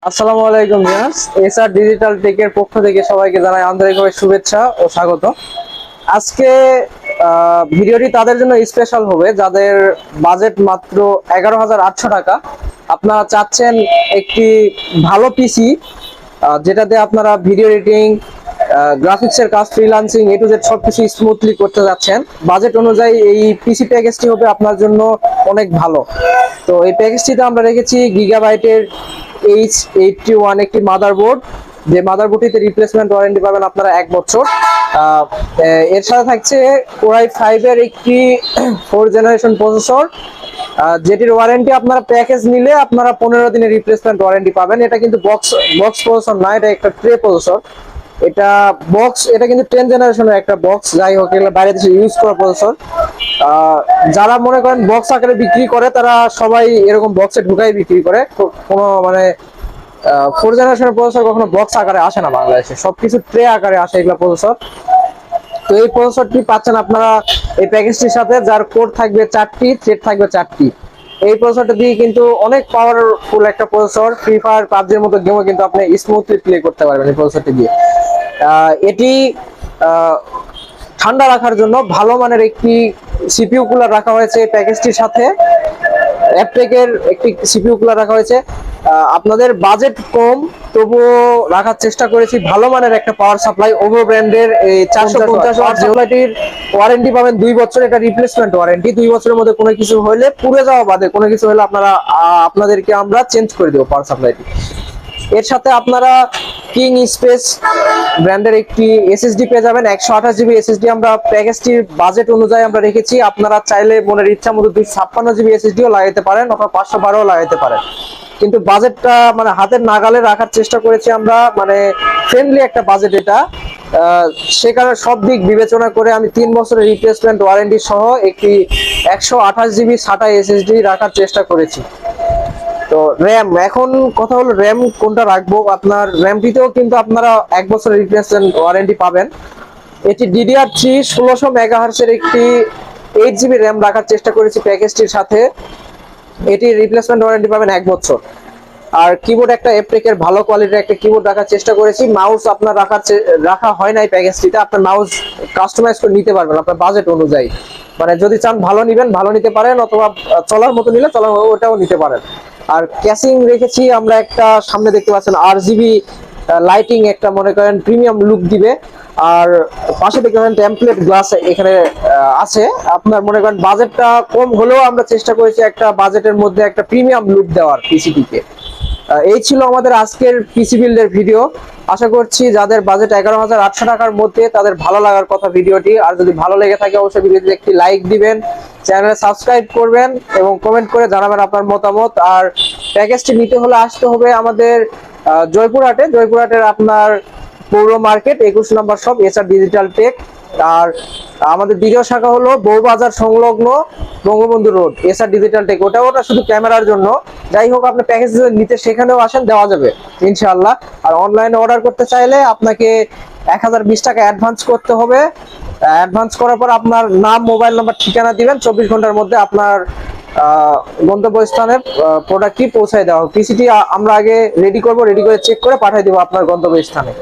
আসসালামু আলাইকুম viewers, SR digital টেকের পক্ষ থেকে সবাইকে জানাই আন্তরিকভাবে শুভেচ্ছা ও স্বাগত। আজকে ভিডিওটি তাদের জন্য স্পেশাল হবে যাদের বাজেট মাত্র 11,800 টাকা। আপনারা চাচ্ছেন একটি ভালো পিসি যেটাতে আপনারা ভিডিও এডিটিং, গ্রাফিক্সের কাজ, ফ্রিল্যান্সিং এ টু জেড সবকিছু স্মুথলি করতে যাচ্ছেন। বাজেট অনুযায়ী এই পিসি প্যাকেজটি হবে আপনার জন্য অনেক ভালো। তো এই প্যাকেজটিতে আমরা রেখেছি গিগাবাইটের H81 একটি মাদারবোর্ড, যে মাদারবোর্ডটিতে রিপ্লেসমেন্ট ওয়ারেন্টি পাবেন আপনারা 1 বছর। এর সাথে থাকছে কোরাই 5 এর একটি 4th জেনারেশন প্রসেসর, যেটির ওয়ারেন্টি আপনারা প্যাকেজ নিলে আপনারা 15 দিনের রিপ্লেসমেন্ট ওয়ারেন্টি পাবেন। এটা কিন্তু বক্স বক্স প্রসেসর না, এটা একটা ট্রে প্রসেসর। এটা বক্স, এটা কিন্তু 10th জেনারেশনের একটা বক্স। যাই হোক, এগুলো বাইরে দেশে ইউজ করা প্রসেসর। যারা মনে করেন বক্স আকারে বিক্রি করে তারা সবাই এরকম বক্সে ঢুকাই বিক্রি করে। কোনো মানে 4th জেনারেশনের প্রসেসর কখনো বক্স আকারে আসে না বাংলাদেশে, সবকিছু ট্রে আকারে আসে এগুলো প্রসেসর। তো এই প্রসেসরটি পাচ্ছেন আপনারা এই প্যাকেজটির সাথে, যার কোড থাকবে 4টি, থ্রেড থাকবে 4টি। এই প্রসেসরটা দিয়ে কিন্তু অনেক পাওয়ারফুল একটা প্রসেসর, ফ্রি ফায়ার, পাবজির মতো গেমও কিন্তু আপনি স্মুথলি প্লে করতে পারবেন এই প্রসেসরটি দিয়ে। এটি ঠান্ডা রাখার জন্য ভালো মানের একটি সিপিইউ কুলার রাখা হয়েছে এই প্যাকেজটির সাথে। অ্যাপটেকের একটি সিপিইউ কুলার রাখা হয়েছে। আপনাদের বাজেট কম, তবুও রাখার চেষ্টা করেছি ভালো মানের একটা পাওয়ার সাপ্লাই। ওভো ব্র্যান্ডের এই 450 ওয়াট সাপ্লাইটির ওয়ারেন্টি পাবেন 2 বছর। এটা রিপ্লেসমেন্ট ওয়ারেন্টি। 2 বছরের মধ্যে কোনো কিছু হলে, পুড়ে যাওয়া বাদে কোনো কিছু হলে আপনাদেরকে আমরা চেঞ্জ করে দেবো পাওয়ার সাপ্লাইটি। এর সাথে আপনারা কিং স্পেস ব্র্যান্ডের একটি এসএসডি পেয়ে যাবেন, 128 জিবি এসএসডি। আমরা প্যাকেজটির বাজেট অনুযায়ী আমরা রেখেছি। আপনারা চাইলে মনের ইচ্ছা মতো 256 জিবি এসএসডিও লাগাইতে পারেন, অথবা 512ও লাগাইতে পারেন। কিন্তু বাজেটটা মানে হাতের নাগালে রাখার চেষ্টা করেছি আমরা, মানে ফ্রেন্ডলি একটা বাজেট এটা। সে কারণে সব দিক বিবেচনা করে আমি 3 বছরের রিপ্লেসমেন্ট ওয়ারেন্টি সহ একটি 128 জিবি SATA এসএসডি রাখার চেষ্টা করেছি। তো র্যাম, এখন কথা হলো র্যাম কোনটা রাখবো। আপনার র্যামটিতেও কিন্তু আপনারা 1 বছরের রিপ্লেসমেন্ট ওয়ারেন্টি পাবেন। এটি DDR3 1600 MHz এর একটি 8 জিবি র্যাম রাখার চেষ্টা করেছি প্যাকেজটির সাথে। এটি রিপ্লেসমেন্ট ওয়ারেন্টি পাবেন 1 বছর। আর কিবোর্ড, একটা অ্যাপটেকের ভালো কোয়ালিটির একটা কিবোর্ড রাখার চেষ্টা করেছি। মাউস আপনার রাখা হয় নাই প্যাকেজটিতে। আপনার মাউস কাস্টমাইজ করে নিতে পারবেন আপনার বাজেট অনুযায়ী। মানে যদি চান ভালো নিবেন, ভালো নিতে পারেন, অথবা চলার মতো নিলে চলার মতো ওটাও নিতে পারেন। আর ক্যাসিং রেখেছি আমরা একটা, সামনে দেখতে পাচ্ছেন RGB লাইটিং, একটা মনে করেন প্রিমিয়াম লুক দিবে। আর পাশে দেখতে পাচ্ছেন টেমপ্লেট গ্লাস এখানে আছে। আপনার মনে করেন বাজেটটা কম হলেও আমরা চেষ্টা করেছি একটা বাজেটের মধ্যে একটা প্রিমিয়াম লুক দেওয়ার পিসিটিকে। এই ছিল আমাদের আজকের পিসি বিল্ডের ভিডিও। আশা করছি যাদের বাজেট 11,800 টাকার মধ্যে, তাদের ভালো লাগার কথা ভিডিওটি। আর যদি ভালো লেগে থাকে অবশ্যই ভিডিওতে একটি লাইক দিবেন, চ্যানেলে সাবস্ক্রাইব করবেন এবং কমেন্ট করে জানাবেন আপনার মতামত। আর প্যাকেজটি নিতে হলে আসতে হবে আমাদের জয়পুরহাটের আপনার পৌর মার্কেট 21 নম্বর শপ, এসআর ডিজিটাল টেক। আর আমাদের দ্বিতীয় শাখা হলো বউবাজার সংলগ্ন Bangabandhu road, SR digital tech. ওটা শুধু ক্যামেরার জন্য। যাই হোক, আপনি প্যাকেজ নিতে সেখানেও আসেন, দেওয়া যাবে ইনশাআল্লাহ। আর অনলাইনে অর্ডার করতে চাইলে আপনাকে 1020 টাকা অ্যাডভান্স করতে হবে। অ্যাডভান্স করার পর আপনার নাম, মোবাইল নাম্বার, ঠিকানা দিবেন। 24 ঘন্টার মধ্যে আপনার গন্তব্যস্থানে প্রোডাক্টটি পৌঁছায় দেওয়া হবে। পিসিটি আমরা আগে রেডি করব, রেডি করে চেক করে পাঠিয়ে দেবো আপনার গন্তব্যস্থানে।